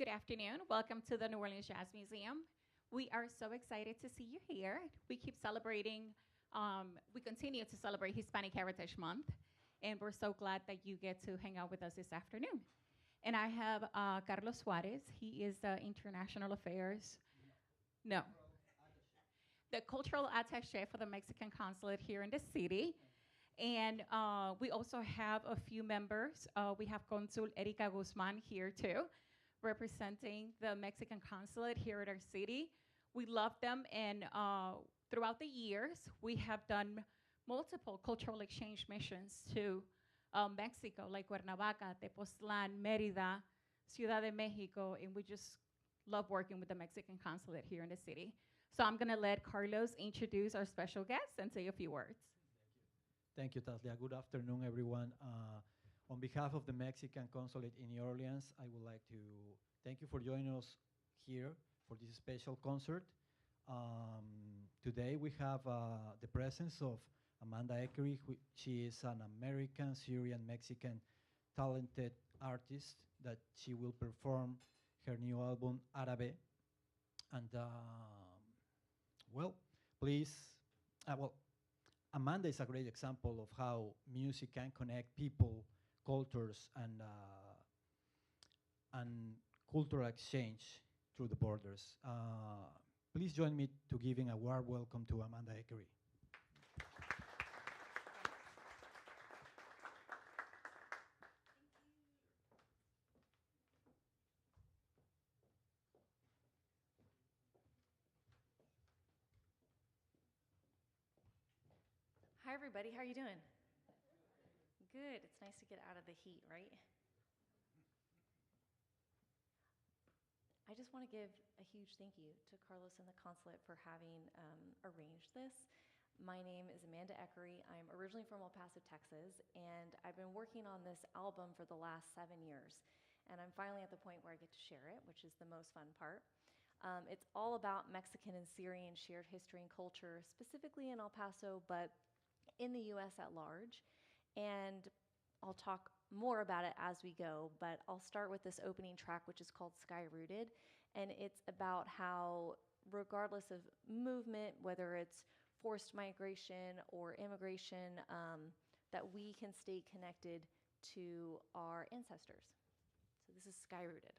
Good afternoon. Welcome to the New Orleans Jazz Museum. We are so excited to see you here. We keep celebrating, we continue to celebrate Hispanic Heritage Month, and we're so glad that you get to hang out with us this afternoon. And I have Carlos Suarez. He is the International Affairs, no, the Cultural Attaché for the Mexican Consulate here in the city. And we also have a few members. We have Consul Erika Guzman here too, representing the Mexican Consulate here at our city. We love them, and throughout the years, we have done multiple cultural exchange missions to Mexico, like Cuernavaca, Tepoztlán, Mérida, Ciudad de Mexico, and we just love working with the Mexican Consulate here in the city. So I'm gonna let Carlos introduce our special guest and say a few words. Thank you, Taslia. Good afternoon, everyone. On behalf of the Mexican Consulate in New Orleans, I would like to thank you for joining us here for this special concert. Today we have the presence of Amanda Ekery. She is an American, Syrian, Mexican talented artist that she will perform her new album, Árabe. And Amanda is a great example of how music can connect people, cultures, and cultural exchange through the borders. Please join me to giving a warm welcome to Amanda Ekery. Hi, everybody. How are you doing? Good. It's nice to get out of the heat, right? I just want to give a huge thank you to Carlos and the consulate for having arranged this. My name is Amanda Ekery. I'm originally from El Paso, Texas, and I've been working on this album for the last 7 years. And I'm finally at the point where I get to share it, which is the most fun part. It's all about Mexican and Syrian shared history and culture, specifically in El Paso, but in the US at large. And I'll talk more about it as we go, but I'll start with this opening track, which is called Sky Rooted. And it's about how, regardless of movement, whether it's forced migration or immigration, that we can stay connected to our ancestors. So this is Sky Rooted.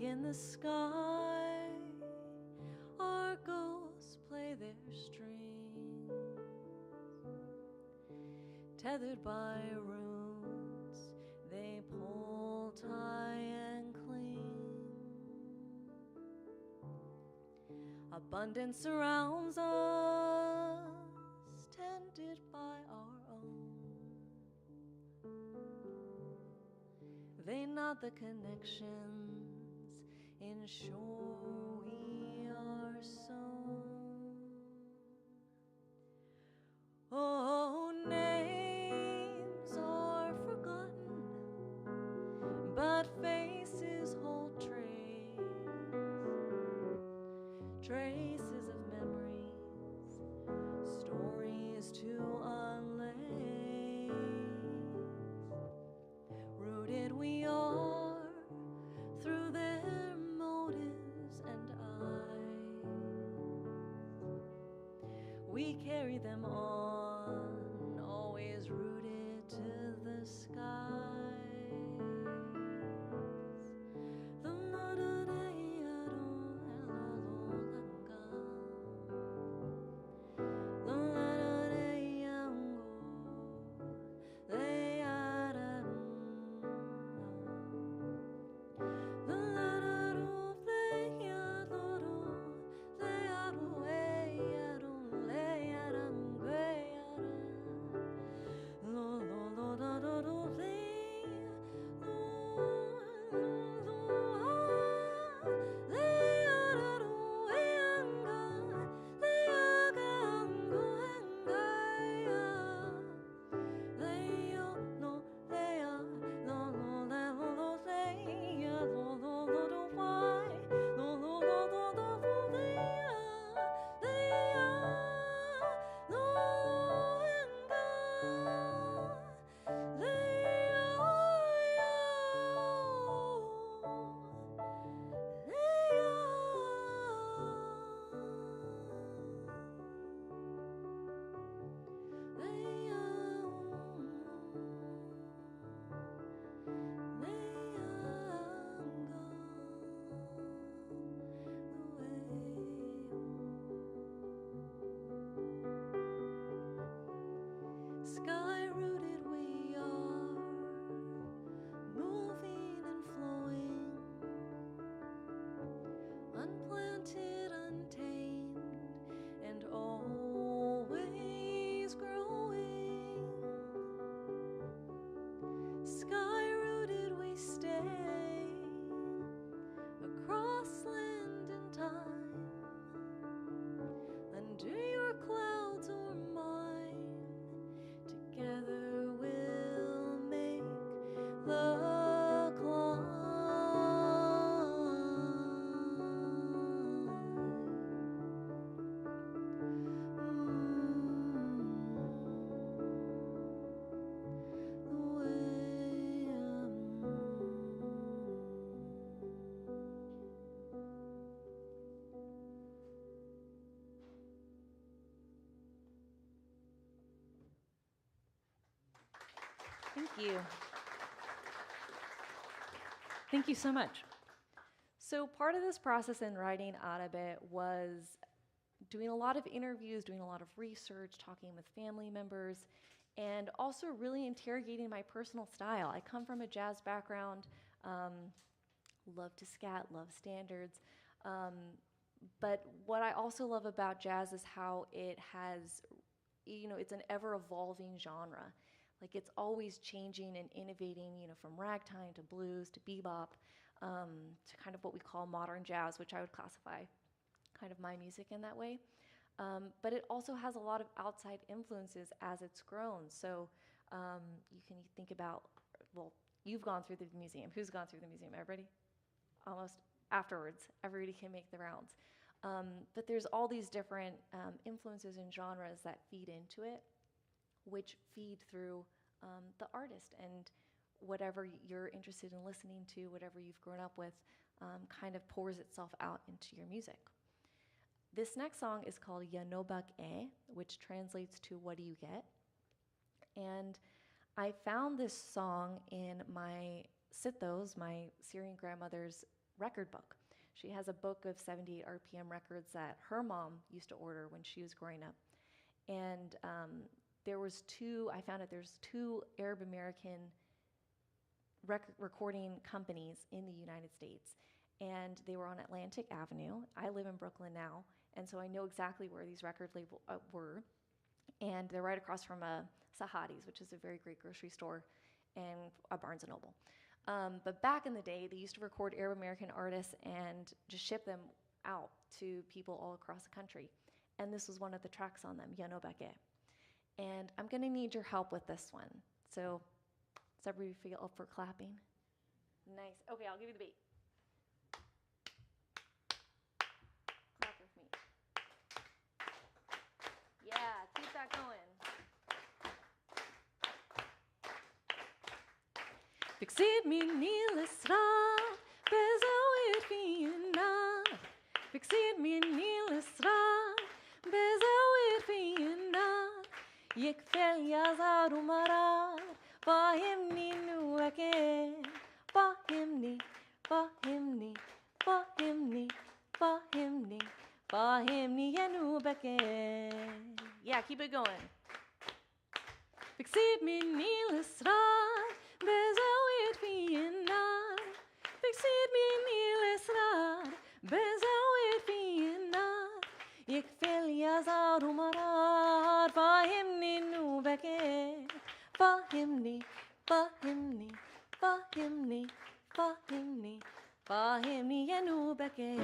In the sky, argos play their strings, tethered by roots, they pull, tie, and cling. Abundance surrounds us, tended by our own. They knot the connections, ensure we are sown. Oh, names are forgotten, but faces hold traces of memories, stories to unlay. Rooted we are through their motives and eyes. We carry them on, always rooted to Thank you. Thank you so much. So part of this process in writing Árabe was doing a lot of interviews, doing a lot of research, talking with family members, and also really interrogating my personal style. I come from a jazz background, love to scat, love standards, but what I also love about jazz is how it has, it's an ever-evolving genre. Like it's always changing and innovating, from ragtime to blues to bebop, to kind of what we call modern jazz, which I would classify kind of my music in that way. But it also has a lot of outside influences as it's grown. So you can think about, well, you've gone through the museum. Who's gone through the museum? Everybody? Almost afterwards. Everybody can make the rounds. But there's all these different influences and genres that feed into it, which feed through the artist, and whatever you're interested in listening to, whatever you've grown up with, kind of pours itself out into your music. This next song is called Yanobak E, which translates to What Do You Get? And I found this song in my Sithos, my Syrian grandmother's record book. She has a book of 78 RPM records that her mom used to order when she was growing up. And there's two Arab American recording companies in the United States, and they were on Atlantic Avenue. I live in Brooklyn now, and so I know exactly where these record labels were, and they're right across from a Sahadi's, which is a very great grocery store, and a Barnes & Noble. But back in the day, they used to record Arab American artists and just ship them out to people all across the country, and this was one of the tracks on them, Yanobake. And I'm going to need your help with this one. So does everybody feel up for clapping? Nice. Okay, I'll give you the beat. Clap with me. Yeah, keep that going. Fixit min ilsra, bezawir fina. Fixit min ilsra, bezawir fina. يكفي يزار ومرار فاهمني نوكي فاهمني فاهمني فاهمني فاهمني فاهمني يا نوبكي. Yeah, keep it going. بكسير مني الإصرار بزاوية في النار. بكسير مني الإصرار بزاوية في النار. يكفي اليزار ومرار فاهمني نوبكي. فاهمني فاهمني فاهمني فاهمني فاهمني يا نوبكي.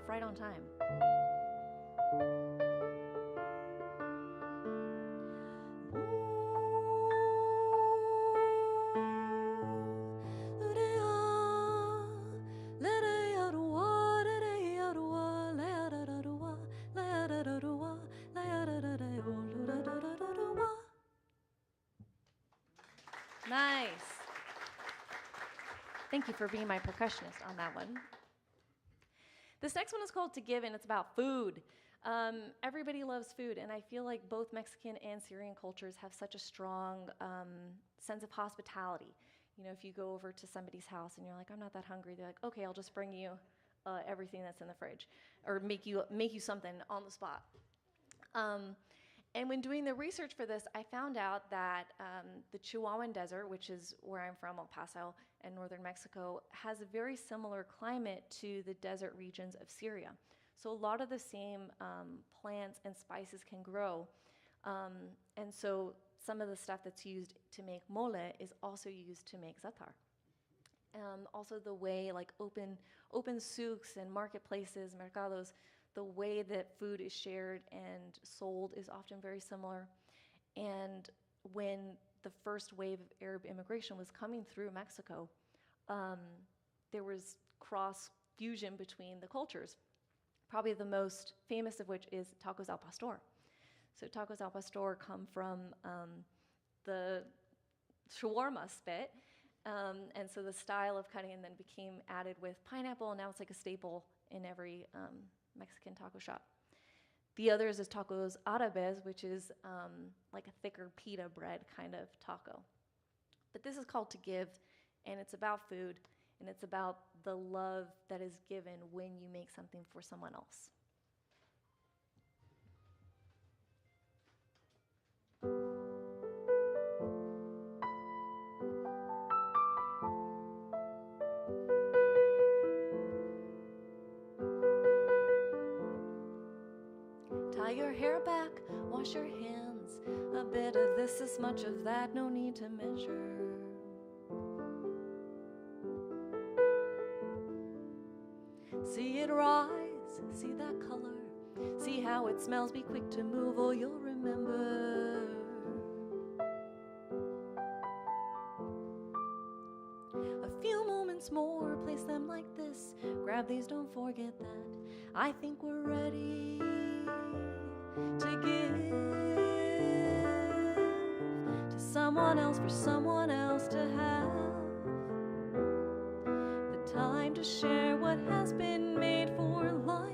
off right on time. Nice. Thank you for being my percussionist on that one. This next one is called To Give, and it's about food. Everybody loves food, and I feel like both Mexican and Syrian cultures have such a strong sense of hospitality. You know, if you go over to somebody's house and you're like, I'm not that hungry, they're like, okay, I'll just bring you everything that's in the fridge, or make you something on the spot. And when doing the research for this, I found out that the Chihuahuan Desert, which is where I'm from, El Paso, and northern Mexico, has a very similar climate to the desert regions of Syria. So a lot of the same plants and spices can grow. And so some of the stuff that's used to make mole is also used to make za'atar. Also the way, like open souks and marketplaces, mercados, the way that food is shared and sold is often very similar. And when the first wave of Arab immigration was coming through Mexico, there was cross-fusion between the cultures. Probably the most famous of which is tacos al pastor. So tacos al pastor come from the shawarma spit, and so the style of cutting and then became added with pineapple, and now it's like a staple in every Mexican taco shop. The others is tacos Árabes, which is like a thicker pita bread kind of taco. But this is called To Give, and it's about food, and it's about the love that is given when you make something for someone else. Tie your hair back, wash your hands. A bit of this, as much of that, no need to measure. See it rise, see that color. See how it smells, be quick to move or you'll remember. A few moments more, place them like this. Grab these, don't forget that. I think we're ready to give to someone else, for someone else to have the time to share what has been made for life,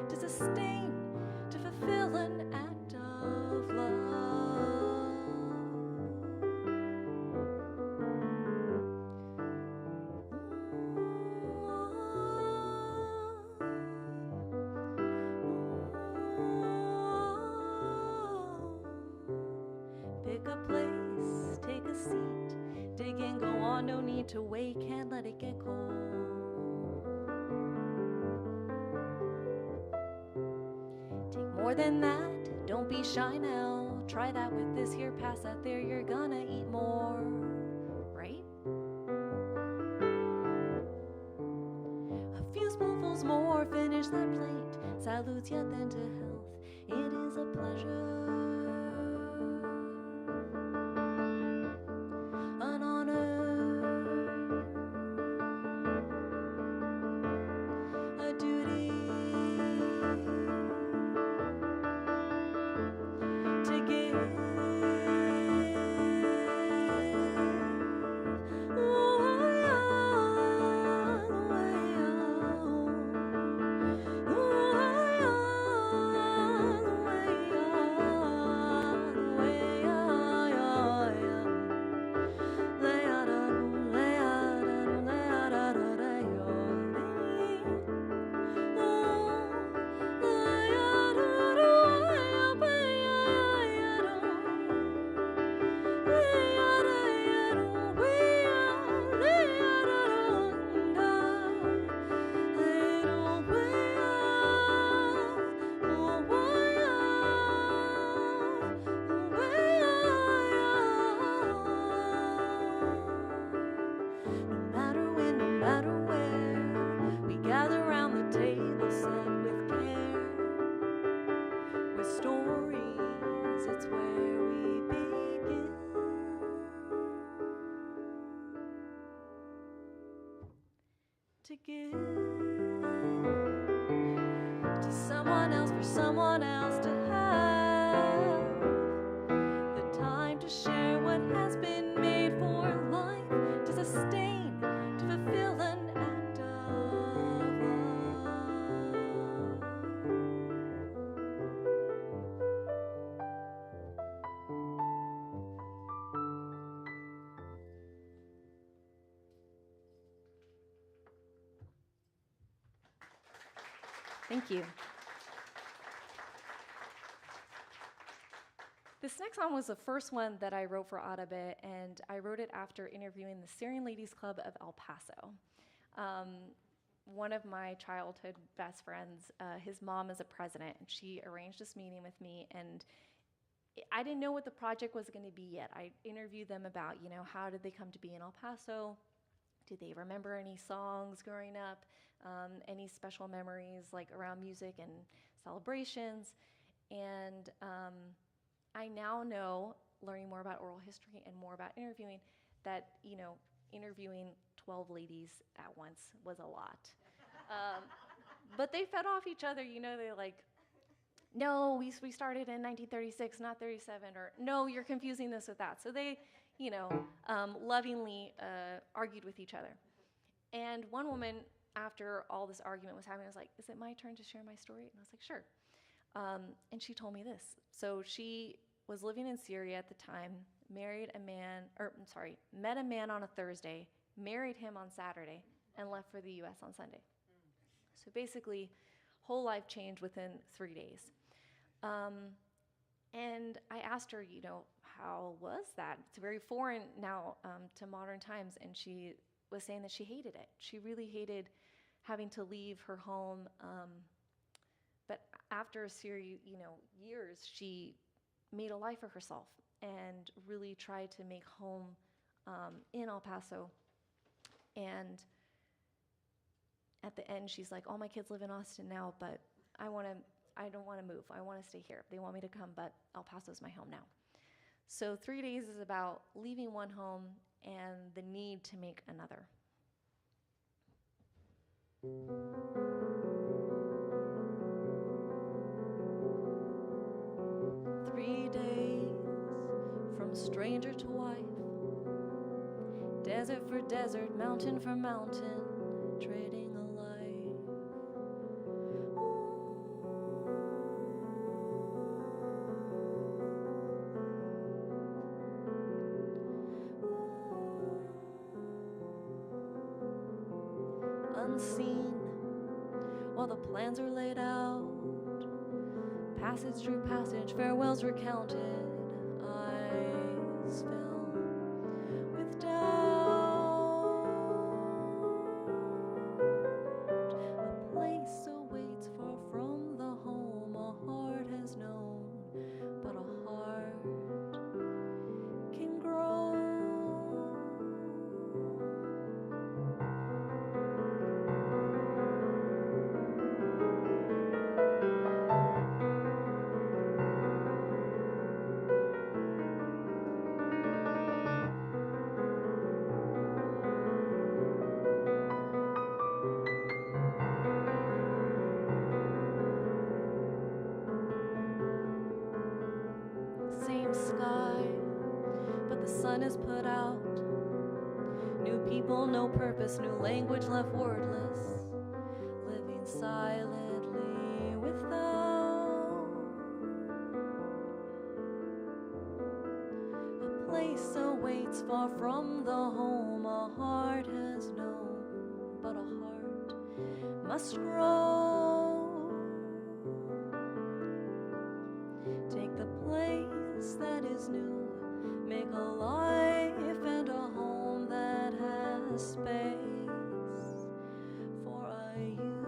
to sustain, to fulfill an act of love. Pick a place, take a seat, dig in, go on, no need to wait, can't let it get cold. Take more than that, don't be shy now, try that with this here, pass that there, you're gonna eat more, right? A few spoonfuls more, finish that plate, salutes yet then to health, it is a pleasure. give to someone else, for someone else to have the time to share what has been made for life, to sustain, to fulfill an act of love. Thank you. This next song was the first one that I wrote for Árabe, and I wrote it after interviewing the Syrian Ladies Club of El Paso. One of my childhood best friends, his mom is a president, and she arranged this meeting with me, and I didn't know what the project was going to be yet. I interviewed them about, how did they come to be in El Paso? Did they remember any songs growing up? Any special memories like around music and celebrations? And I now know, learning more about oral history and more about interviewing, that, interviewing 12 ladies at once was a lot. But they fed off each other, they're like, no, we started in 1936, not 37, or no, you're confusing this with that. So they, lovingly argued with each other. And one woman, after all this argument was happening, was like, is it my turn to share my story? And I was like, sure. And she told me this. So she was living in Syria at the time, met a man on a Thursday, married him on Saturday, and left for the US on Sunday. So basically, whole life changed within 3 days. And I asked her, how was that? It's very foreign now to modern times. And she was saying that she hated it. She really hated having to leave her home. But after a series, years, she made a life for herself and really tried to make home in El Paso. And at the end, she's like, all my kids live in Austin now, but I don't want to move. I want to stay here. They want me to come, but El Paso's my home now. So 3 days is about leaving one home and the need to make another. 3 days from stranger to wife, desert for desert, mountain for mountain, trading a life. Unseen, while the plans are laid out, passage through passage, farewells recounted, eyes fill with doubt. A place awaits far from the home a heart has known, but a heart can grow. Same sky, but the sun is put out. New people, no purpose, new language left wordless, living silently without. A place awaits far from the home a heart has known, but a heart must grow. Take the place that is new, make a life and a home that has space for a you.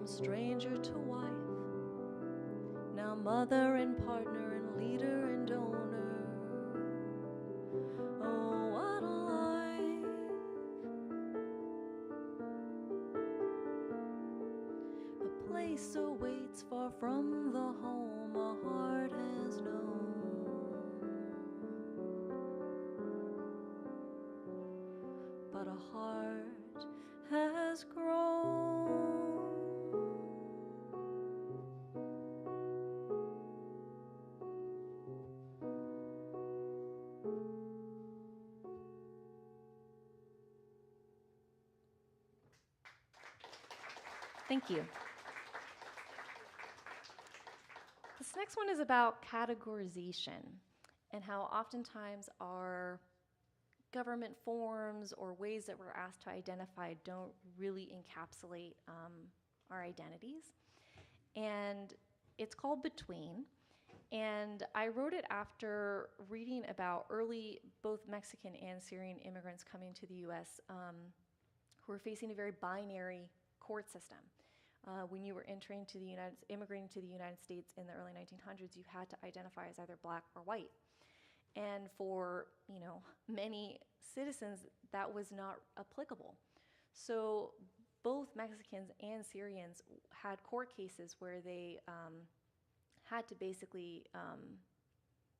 from stranger to wife, now mother and partner and leader and owner. Oh, what a life. A place awaits far from the home a heart has known. But a heart has grown. Thank you. This next one is about categorization and how oftentimes our government forms or ways that we're asked to identify don't really encapsulate our identities. And it's called Between. And I wrote it after reading about early both Mexican and Syrian immigrants coming to the US who were facing a very binary court system. When you were immigrating to the United States in the early 1900s, you had to identify as either black or white. And for, many citizens, that was not applicable. So both Mexicans and Syrians had court cases where they had to basically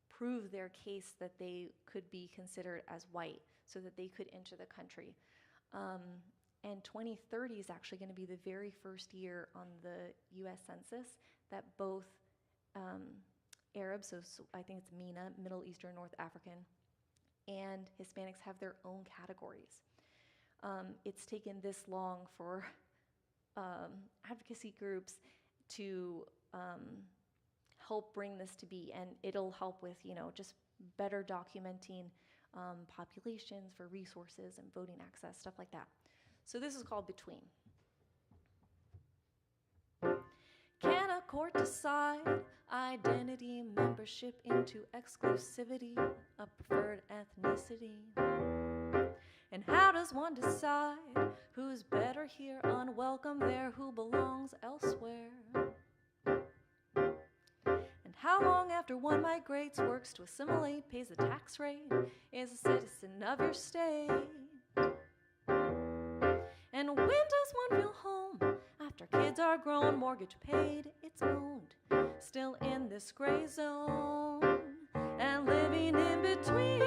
prove their case that they could be considered as white so that they could enter the country. And 2030 is actually going to be the very first year on the US Census that both Arabs, so I think it's MENA, Middle Eastern, North African, and Hispanics have their own categories. It's taken this long for advocacy groups to help bring this to be, and it'll help with, just better documenting populations for resources and voting access, stuff like that. So this is called Between. Can a court decide identity, membership into exclusivity, a preferred ethnicity? And how does one decide who's better here, unwelcome there, who belongs elsewhere? And how long after one migrates, works to assimilate, pays the tax rate, is a citizen of your state? And when does one feel home? After kids are grown, mortgage paid, it's owned. Still in this gray zone and living in between.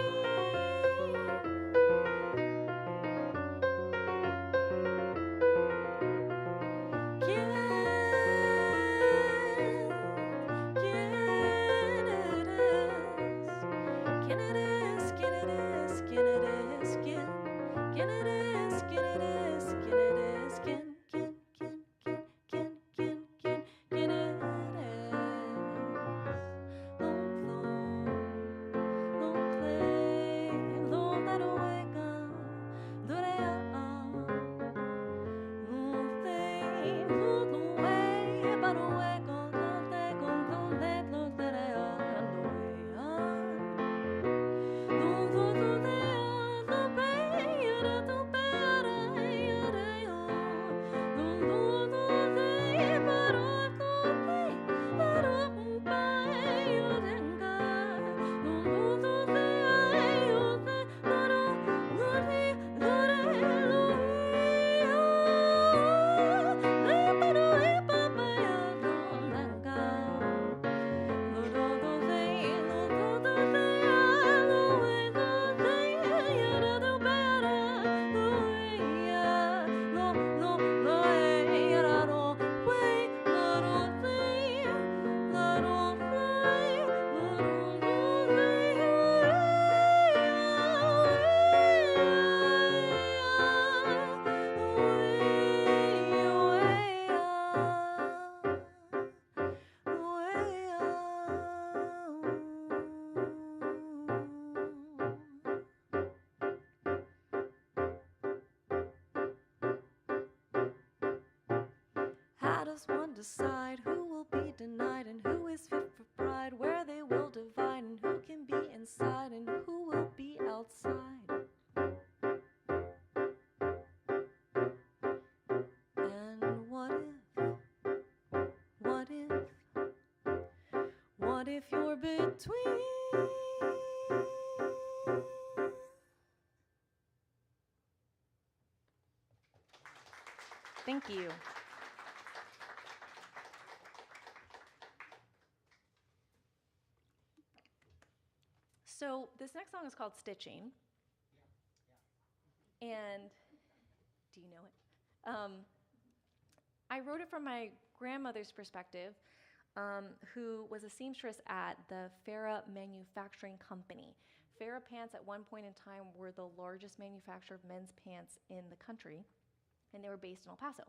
How does one decide who will be denied and who is fit for pride, where they will divide and who can be inside and who will be outside? And what if What if you're between? Thank you. So this next song is called Stitching. And do you know it? I wrote it from my grandmother's perspective, who was a seamstress at the Farrah Manufacturing Company. Farrah pants at one point in time were the largest manufacturer of men's pants in the country, and they were based in El Paso.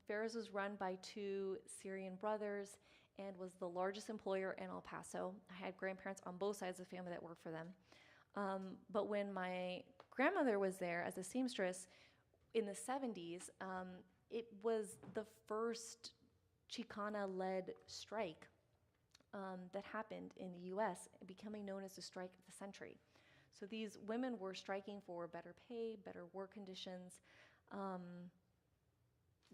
Farrah's was run by two Syrian brothers and was the largest employer in El Paso. I had grandparents on both sides of the family that worked for them. But when my grandmother was there as a seamstress in the 70s, it was the first Chicana-led strike that happened in the US, becoming known as the strike of the century. So these women were striking for better pay, better work conditions,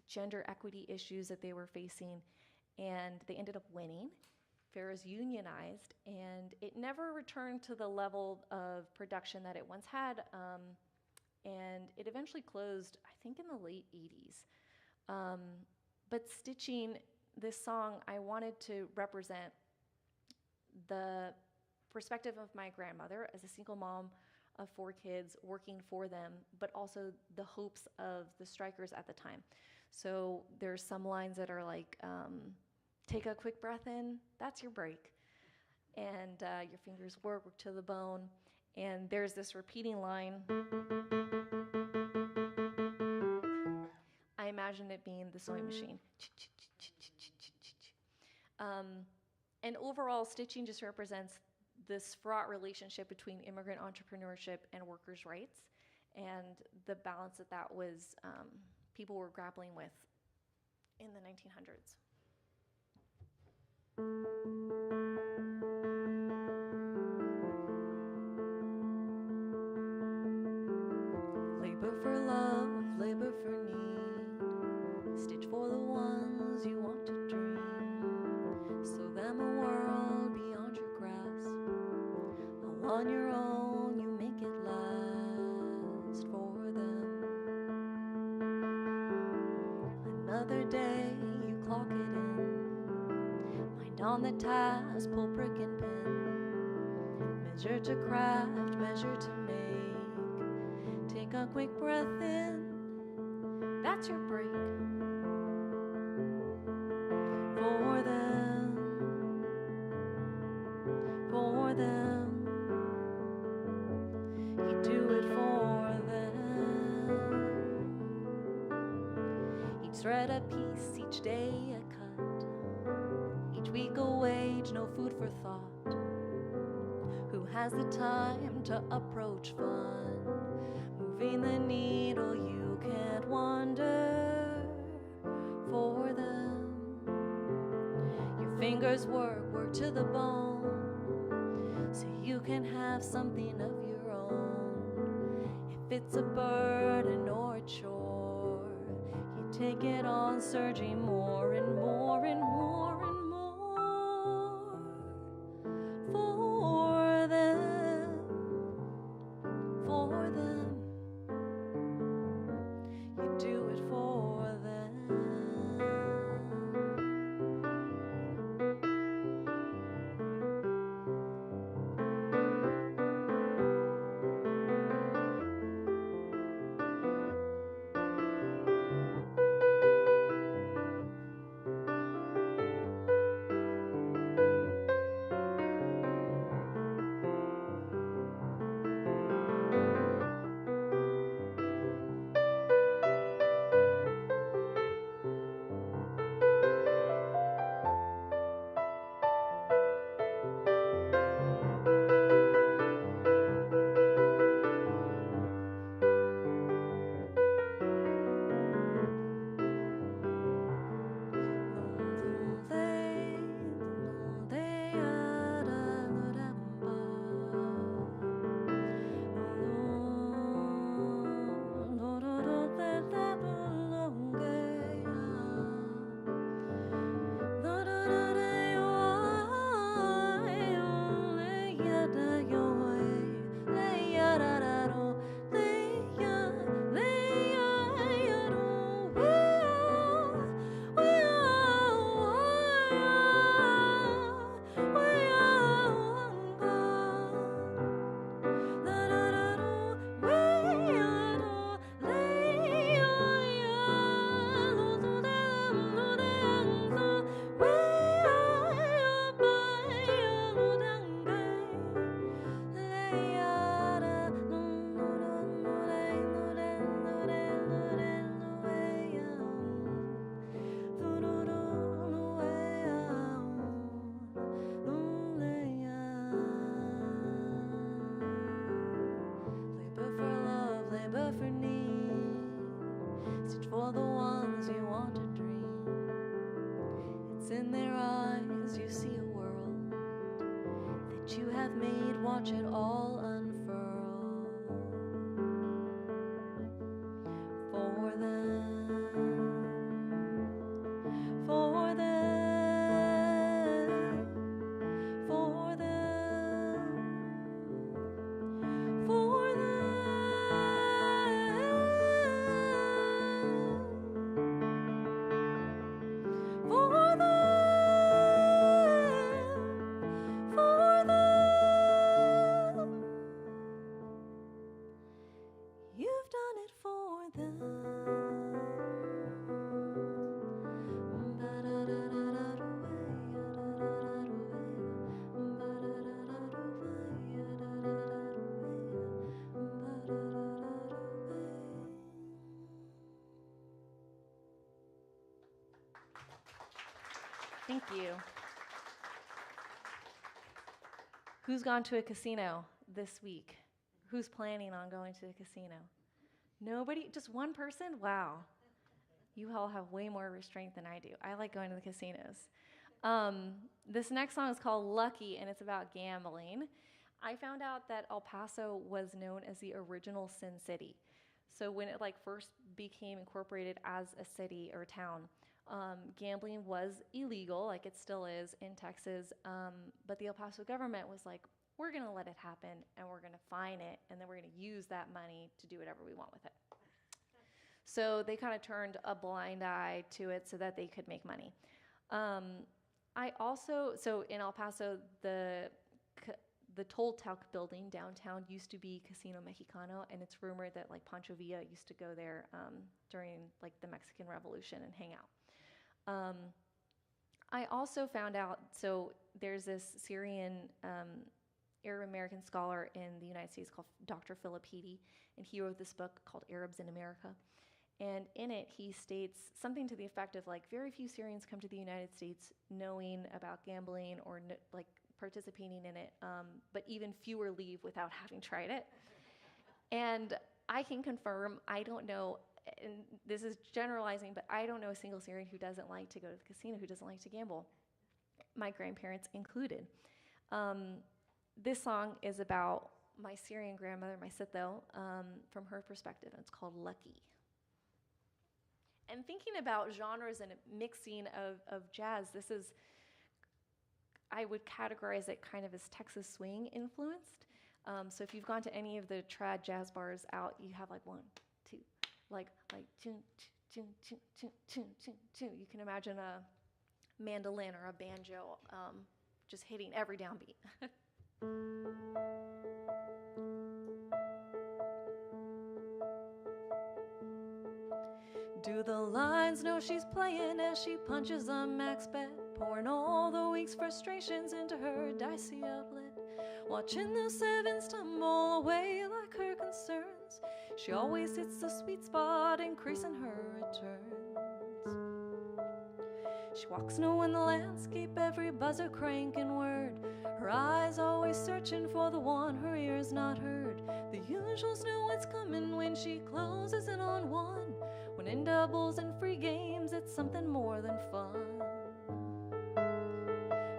gender equity issues that they were facing, and they ended up winning. Farrah's unionized, and it never returned to the level of production that it once had, and it eventually closed, I think, in the late 80s. But Stitching, this song, I wanted to represent the perspective of my grandmother as a single mom of 4 kids working for them, but also the hopes of the strikers at the time. So there's some lines that are like, take a quick breath in, that's your break. And your fingers work to the bone. And there's this repeating line. I imagine it being the sewing machine. And overall, stitching just represents this fraught relationship between immigrant entrepreneurship and workers' rights, and the balance that was people were grappling with in the 1900s. Labor for love, labor for need. Stitch for the ones you want to dream. Sow them a world beyond your grasp. All on your own, you make it last for them. Another day, you clock it in. Mind on the task, pull brick and pin. Measure to craft, measure to make. Take a quick breath in, that's your break. For them, you do it for them. Each thread a piece, each day a cut. Each week a wage, no food for thought. Who has the time to approach fun? Moving the needle, you can't wonder. For them, your fingers work to the bone, so you can have something of your own. If it's a burden or a chore, you take it on, surging more and more and more and more. For them, for them, you do it for them. the ones you want to dream. It's in their eyes you see a world that you have made. Watch it all unfurl for them, for them, for them, for you've done it for them. Thank you. Who's gone to a casino this week? Who's planning on going to a casino? Nobody? Just one person? Wow. You all have way more restraint than I do. I like going to the casinos. This next song is called Lucky, and it's about gambling. I found out that El Paso was known as the original Sin City. So when it first became incorporated as a city or a town, gambling was illegal, like it still is in Texas, but the El Paso government was like, we're going to let it happen, and we're going to fine it, and then we're going to use that money to do whatever we want with it. So they kind of turned a blind eye to it so that they could make money. So in El Paso, the Toltec building downtown used to be Casino Mexicano, and it's rumored that Pancho Villa used to go there during the Mexican Revolution and hang out. I also found out, so there's this Syrian Arab American scholar in the United States called Dr. Philip Heady, and he wrote this book called Arabs in America. And in it, he states something to the effect of very few Syrians come to the United States knowing about gambling or participating in it, but even fewer leave without having tried it. And I can confirm, I don't know, and this is generalizing, but I don't know a single Syrian who doesn't like to go to the casino, who doesn't like to gamble, my grandparents included. This song is about my Syrian grandmother, my Sitho, from her perspective, and it's called Lucky. And thinking about genres and mixing of jazz, this is, I would categorize it kind of as Texas swing influenced. So if you've gone to any of the trad jazz bars out, you have one, two, tune, tune, tune, tune, tune, tune, tune. You can imagine a mandolin or a banjo just hitting every downbeat. Do the lines know she's playing as she punches a max bet, pouring all the week's frustrations into her dicey outlet, watching the sevens tumble away like her concerns. She always hits the sweet spot, increasing her returns. She walks knowing the landscape, every buzzer cranking word, her eyes always searching for the one her ears not heard. The usuals know what's coming when she closes in on one. When in doubles and free games, it's something more than fun.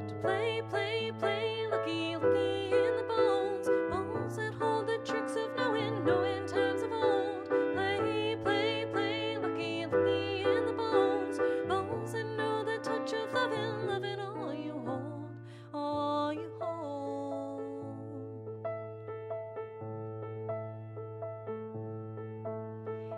To play, play, play, lucky, lucky in the bones, bones that hold the tricks of knowing, knowing times of old. Play, play, play, lucky, lucky in the bones, bones that know the touch of loving, loving all you hold, all you hold.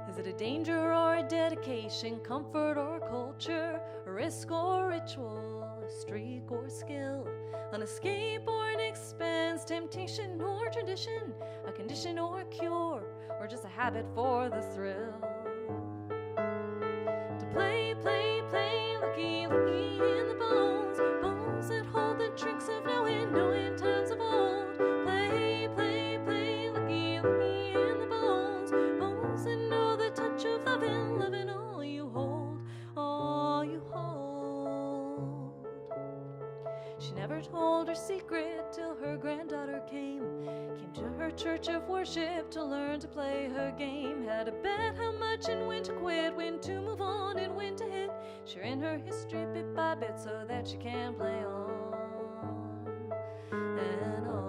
Is it a danger or a dedication, comfort or culture, a risk or ritual, a streak or skill, an escape or an expense, temptation or tradition, a condition or a cure, or just a habit for the thrill? To play, play, play, lucky, lucky in the bones, bones that hold the tricks of knowing, knowing times of old. Play, play, play, lucky, lucky in the bones, bones that know the touch of loving, loving all you hold, all you hold. She never told her secret till her granddaughter came to her a church of worship to learn to play her game. Had to bet how much and when to quit, when to move on and when to hit. Sharing her history bit by bit so that she can play on and on.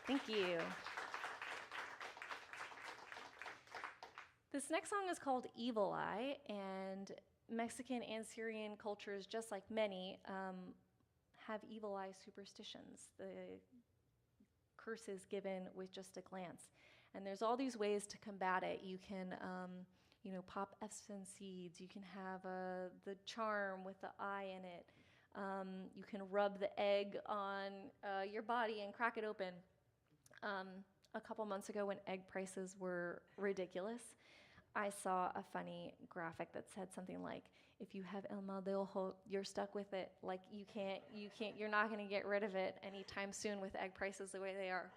Thank you. This next song is called Evil Eye, and Mexican and Syrian cultures, just like many, have evil eye superstitions, the curses given with just a glance. And there's all these ways to combat it. You can, pop Epsom seeds. You can have the charm with the eye in it. You can rub the egg on your body and crack it open. A couple months ago, when egg prices were ridiculous, I saw a funny graphic that said something like, if you have el mal de ojo, you're stuck with it. Like, you're not going to get rid of it anytime soon with egg prices the way they are.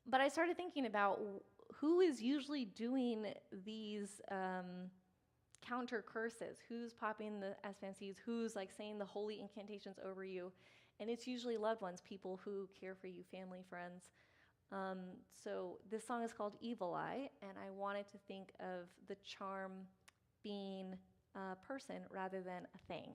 But I started thinking about who is usually doing these counter curses. Who's popping the Esplanade seeds? Who's like saying the holy incantations over you? And it's usually loved ones, people who care for you, family, friends. So this song is called Evil Eye, and I wanted to think of the charm being a person rather than a thing.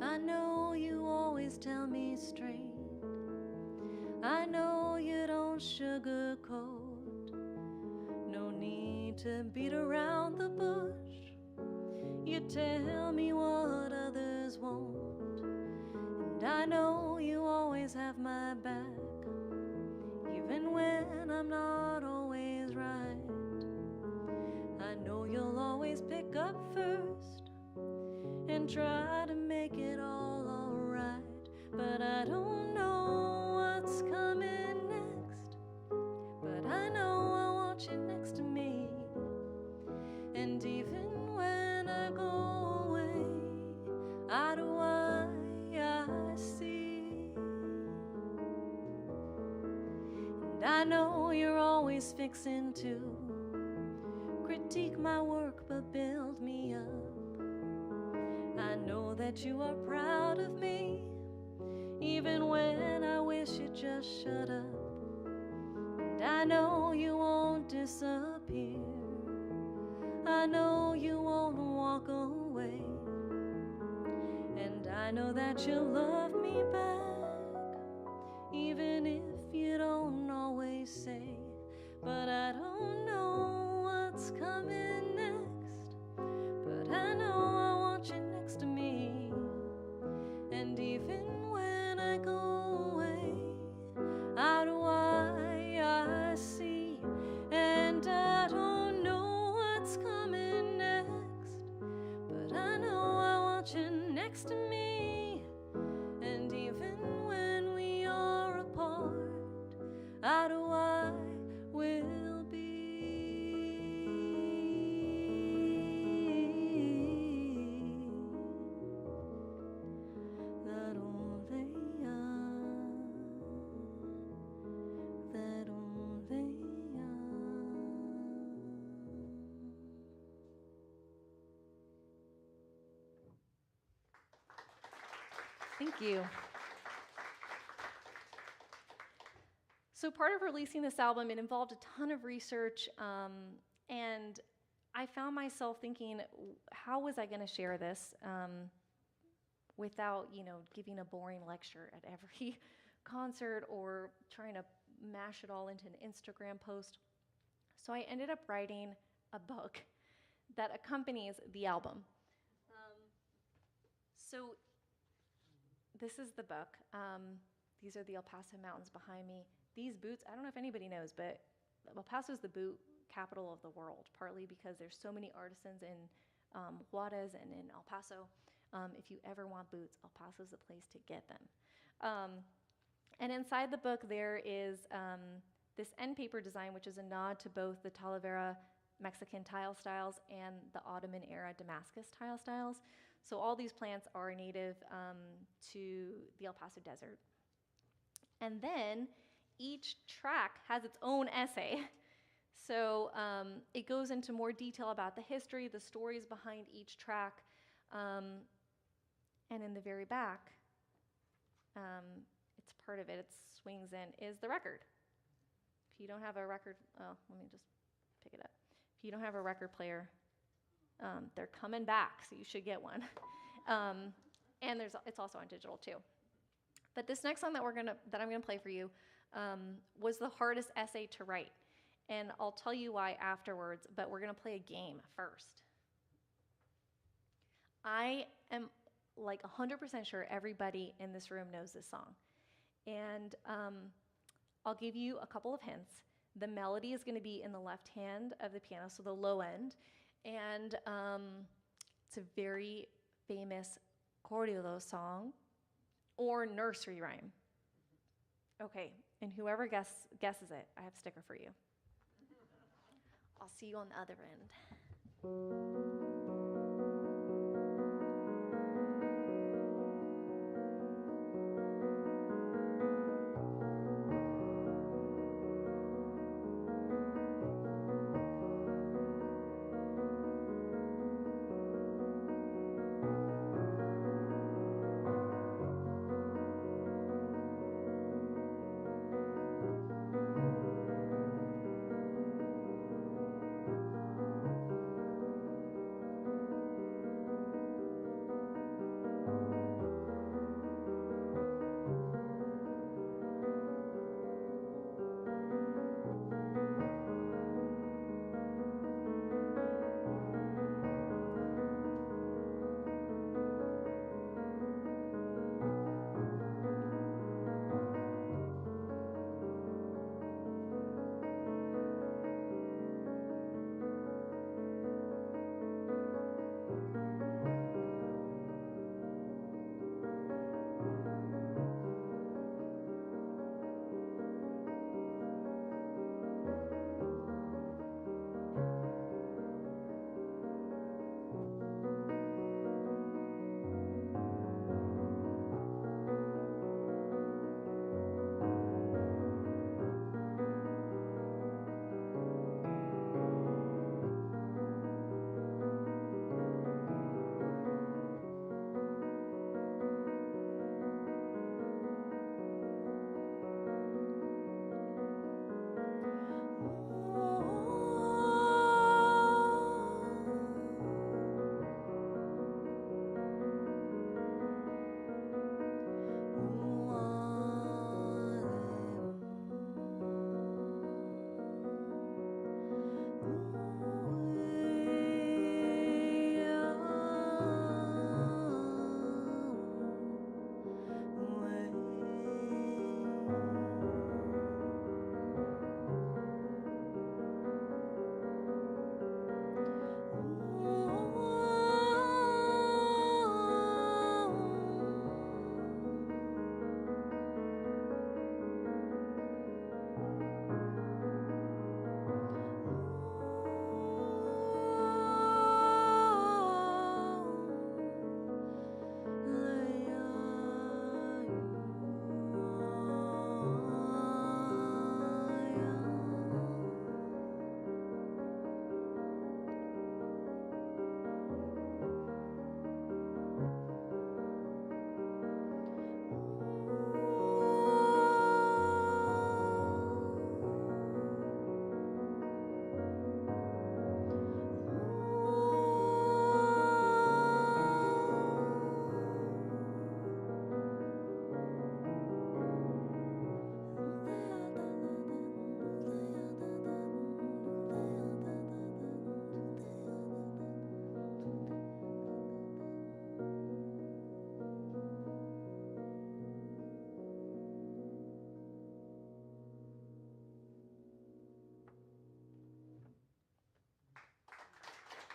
I know you always tell me straight. I know you don't sugarcoat. No need to beat around the bush. You tell me what others won't. And I know you always have my back, even when I'm not always right. I know you'll always pick up first and try to make it all alright. But I don't know what's coming next. But I know I want you next to me. And even when I go And I know you're always fixing to critique my work but build me up. I know that you are proud of me, even when I wish you'd just shut up. And I know you won't disappear, I know you won't walk away. And I know that you'll love me back, even if you don't always say. But I don't know what's coming next, but I know I want you next to me. And even when I go away, how do I see? And I don't know what's coming next, but I know I want you next to me. And even when we are apart, how do I will be? That only Thank you. So part of releasing this album, it involved a ton of research, and I found myself thinking, how was I going to share this without, giving a boring lecture at every concert or trying to mash it all into an Instagram post? So I ended up writing a book that accompanies the album. So this is the book. These are the El Paso mountains behind me. These boots, I don't know if anybody knows, but El Paso is the boot capital of the world, partly because there's so many artisans in Juarez and in El Paso. If you ever want boots, El Paso's the place to get them. And inside the book, there is this end paper design, which is a nod to both the Talavera Mexican tile styles and the Ottoman era Damascus tile styles. So all these plants are native to the El Paso desert. And then each track has its own essay. So it goes into more detail about the history, the stories behind each track. And in the very back, it's part of it, it swings in, is the record. If you don't have a record, let me just pick it up. If you don't have a record player, they're coming back, so you should get one. And it's also on digital too. But this next song that I'm gonna play for you was the hardest essay to write, and I'll tell you why afterwards. But we're gonna play a game first. I am like 100% sure everybody in this room knows this song, and I'll give you a couple of hints. The melody is going to be in the left hand of the piano, so the low end, and it's a very famous corrido song or nursery rhyme. Okay, and whoever guesses it, I have a sticker for you. I'll see you on the other end.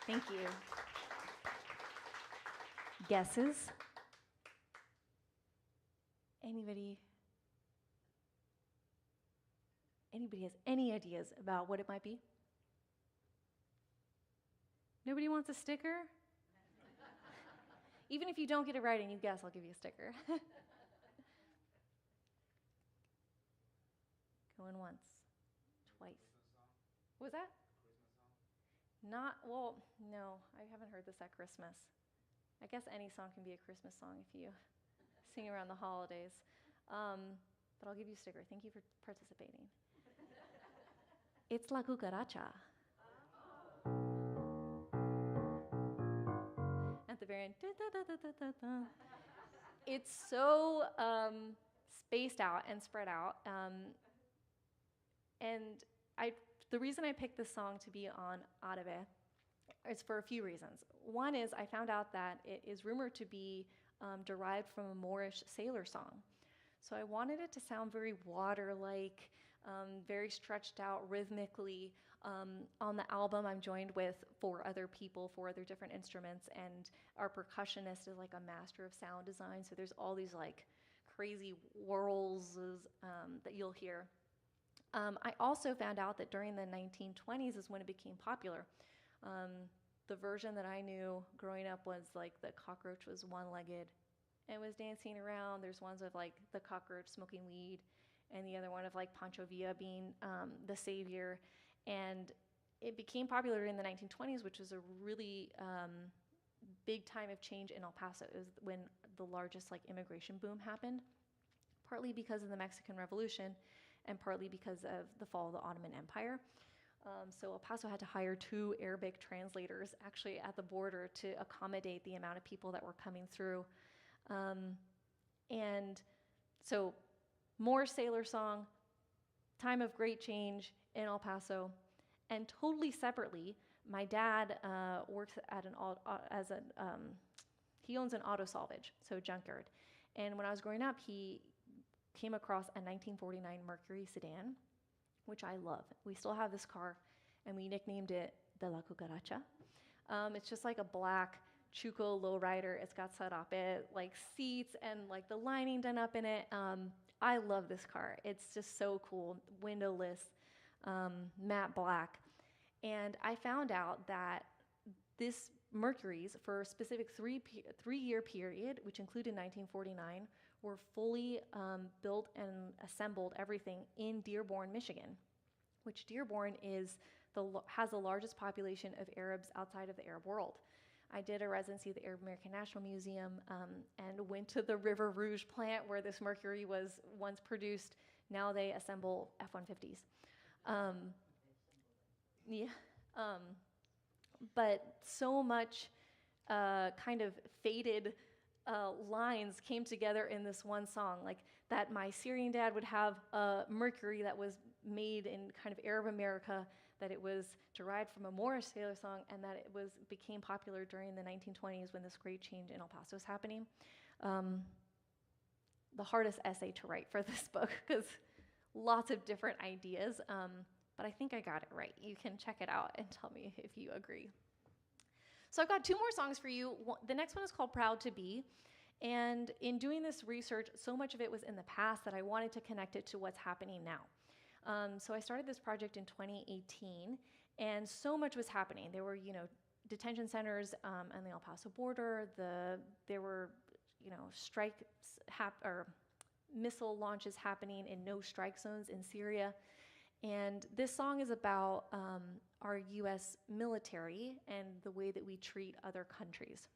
Thank you. Guesses? Anybody has any ideas about what it might be? Nobody wants a sticker? Even if you don't get it right and you guess, I'll give you a sticker. Going once, twice. What was that? Not, well, no, I haven't heard this at Christmas. I guess any song can be a Christmas song if you sing around the holidays. But I'll give you a sticker. Thank you for participating. It's La Cucaracha. At the very end, da, da, da, da, da, da. It's so spaced out and spread out. And the reason I picked this song to be on Árabe is for a few reasons. One is I found out that it is rumored to be derived from a Moorish sailor song. So I wanted it to sound very water-like, very stretched out rhythmically. On the album, I'm joined with 4 other people, 4 other different instruments, and our percussionist is like a master of sound design, so there's all these like crazy whirls that you'll hear. I also found out that during the 1920s is when it became popular. The version that I knew growing up was like the cockroach was one-legged and was dancing around. There's ones of like the cockroach smoking weed, and the other one of like Pancho Villa being the savior. And it became popular in the 1920s, which was a really big time of change in El Paso. It was when the largest like immigration boom happened, partly because of the Mexican Revolution and partly because of the fall of the Ottoman Empire. So El Paso had to hire 2 Arabic translators actually at the border to accommodate the amount of people that were coming through. And so more sailor song, time of great change in El Paso. And totally separately, my dad works at he owns an auto salvage, so junkyard. And when I was growing up, he came across a 1949 Mercury sedan, which I love. We still have this car, and we nicknamed it the La Cucaracha. It's just like a black Chuco lowrider. It's got sarape, like seats and like the lining done up in it. I love this car. It's just so cool, windowless, matte black. And I found out that this Mercury's, for a specific three-year period, which included 1949, were fully built and assembled everything in Dearborn, Michigan, which Dearborn has the largest population of Arabs outside of the Arab world. I did a residency at the Arab American National Museum and went to the River Rouge plant where this Mercury was once produced. Now they assemble F-150s. But so much kind of faded lines came together in this one song, like that my Syrian dad would have a Mercury that was made in kind of Arab America, that it was derived from a Moorish sailor song, and that it became popular during the 1920s when this great change in El Paso was happening. The hardest essay to write for this book, because lots of different ideas, but I think I got it right. You can check it out and tell me if you agree. So I've got 2 more songs for you. The next one is called Proud to Be. And in doing this research, so much of it was in the past that I wanted to connect it to what's happening now. So I started this project in 2018, and so much was happening. There were, detention centers on the El Paso border. There were, strikes or missile launches happening in no-strike zones in Syria. And this song is about our U.S. military and the way that we treat other countries.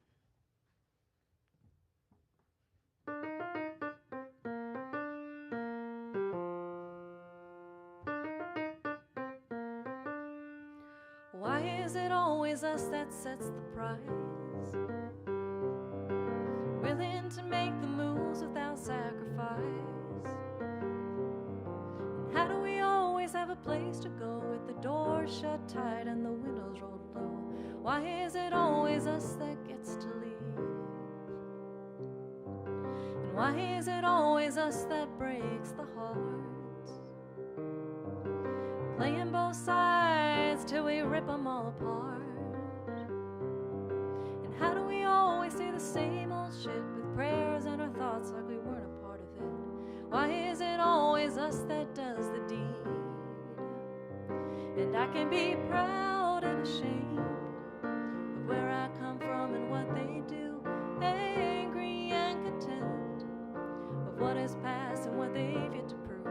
Why is it always us that sets the price? Willing to make the moves without sacrifice. And how do we always have a place to go with the door shut tight and the windows rolled low? Why is it always us that gets to leave? And why is it always us that breaks the hearts? Playing both sides till we rip them all apart. same old shit with prayers and our thoughts like we weren't a part of it? Why is it always us that does the deed? And I can be proud and ashamed of where I come from and what they do, angry and content of what is past and what they've yet to prove.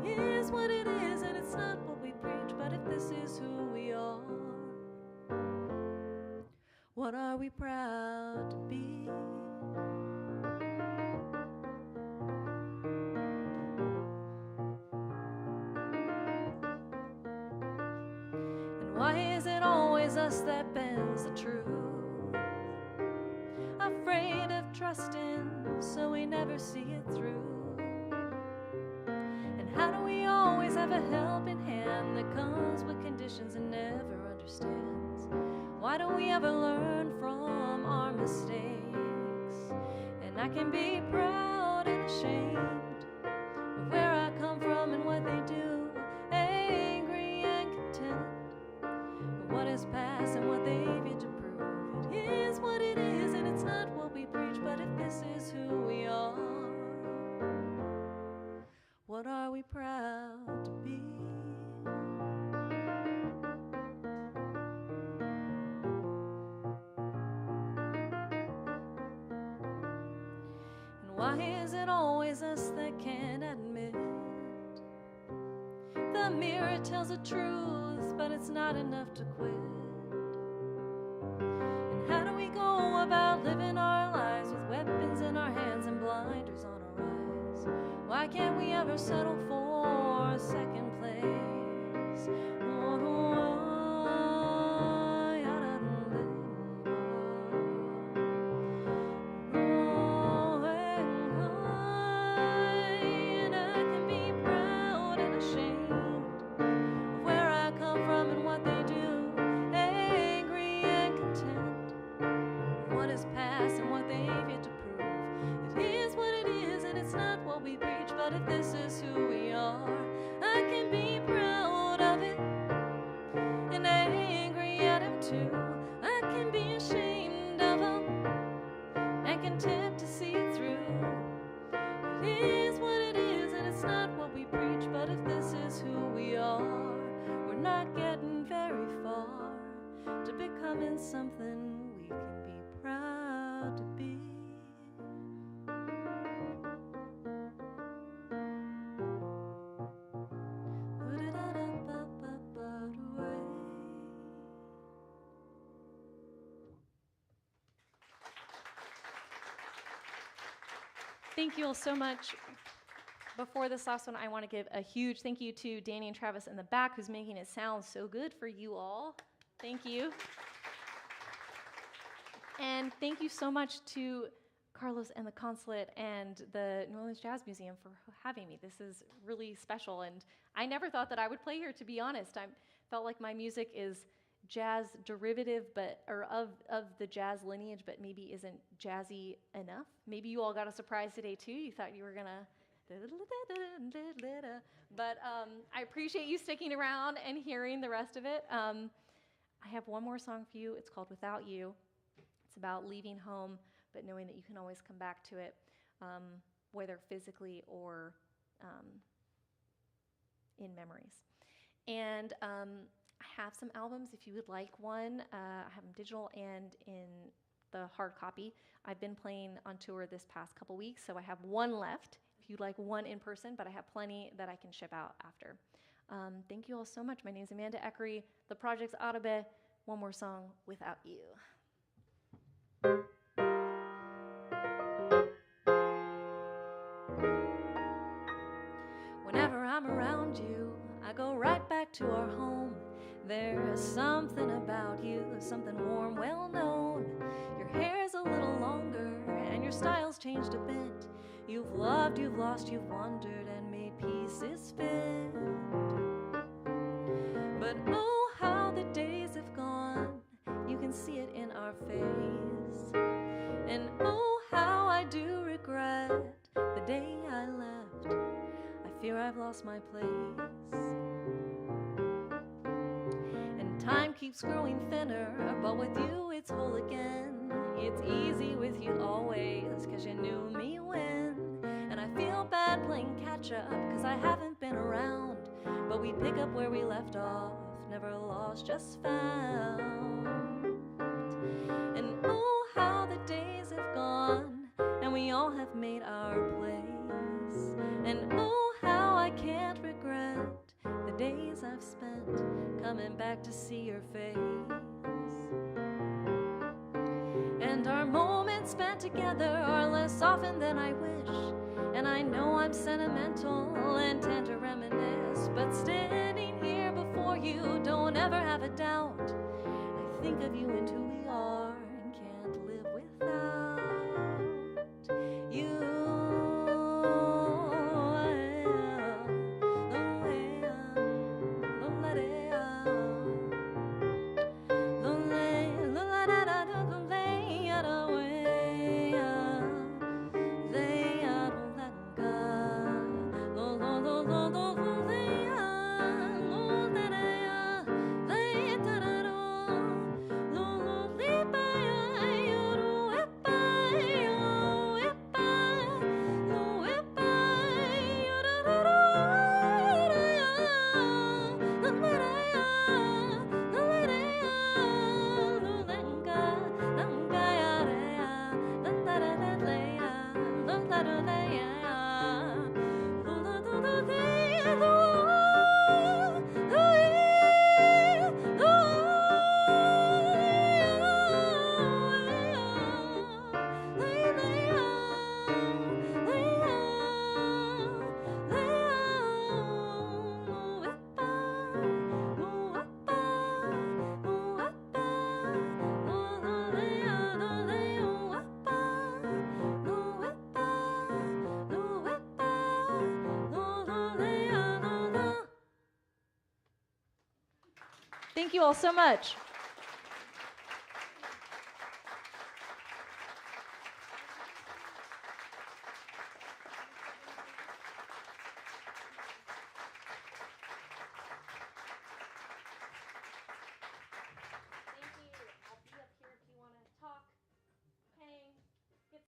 It is what it is and it's not what we preach, but if this is who we are, what are we proud to be? And why is it always us that bends the truth? Afraid of trusting, so we never see it through. And how do we always have a helping hand that comes with conditions and never understands? Why don't we ever learn from our mistakes? And I can be proud and ashamed of where I come from and what they do, angry and content of what is past and what they've yet to prove. It is what it is and it's not what we preach, but if this is who we are, what are we proud to be? And why is it always us that can't admit the mirror tells the truth, but it's not enough to quit? And how do we go about living our lives with weapons in our hands and blinders on our eyes? Why can't we ever settle for second place? And I can be proud and ashamed of where I come from and what they do, angry and content of what is past and what they've yet to prove. It is what it is and it's not what we preach, but if this is who we are, I can be proud of it and angry at him too. I can be ashamed of him and content to see through. It is what it is and it's not what we preach, but if this is who we are, we're not getting very far to becoming something we can be proud to be. Thank you all so much. Before this last one, I want to give a huge thank you to Danny and Travis in the back, who's making it sound so good for you all. Thank you. And thank you so much to Carlos and the Consulate and the New Orleans Jazz Museum for having me. This is really special, and I never thought that I would play here, to be honest. I felt like my music is jazz derivative, or of the jazz lineage, but maybe isn't jazzy enough. Maybe you all got a surprise today too. You thought you were gonna, but I appreciate you sticking around and hearing the rest of it. I have one more song for you. It's called Without You. It's about leaving home, but knowing that you can always come back to it, whether physically or in memories. And I have some albums if you would like one. I have them digital and in the hard copy. I've been playing on tour this past couple weeks, so I have one left if you'd like one in person, but I have plenty that I can ship out after. Thank you all so much. My name is Amanda Ekery. The project's Árabe. One more song, Without You. Whenever I'm around you, I go right back to our home. There's something about you, something warm, well known. Your hair's a little longer and your style's changed a bit. You've loved, you've lost, you've wandered and made pieces fit. But oh, how the days have gone. You can see it in our face. And oh, how I do regret the day I left. I fear I've lost my place. And time keeps growing thinner, but with you it's whole again. It's easy with you always, 'cause you knew me when. And I feel bad playing catch up, 'cause I haven't been around. But we pick up where we left off, never lost, just found. And oh, how the days have gone, and we all have made our place. And oh, how I can't regret the days I've spent coming back to see your face. And our moments spent together are less often than I wish. And I know I'm sentimental and tend to reminisce, but standing here before you, don't ever have a doubt. I think of you and who we are and can't live without you. Thank you all so much.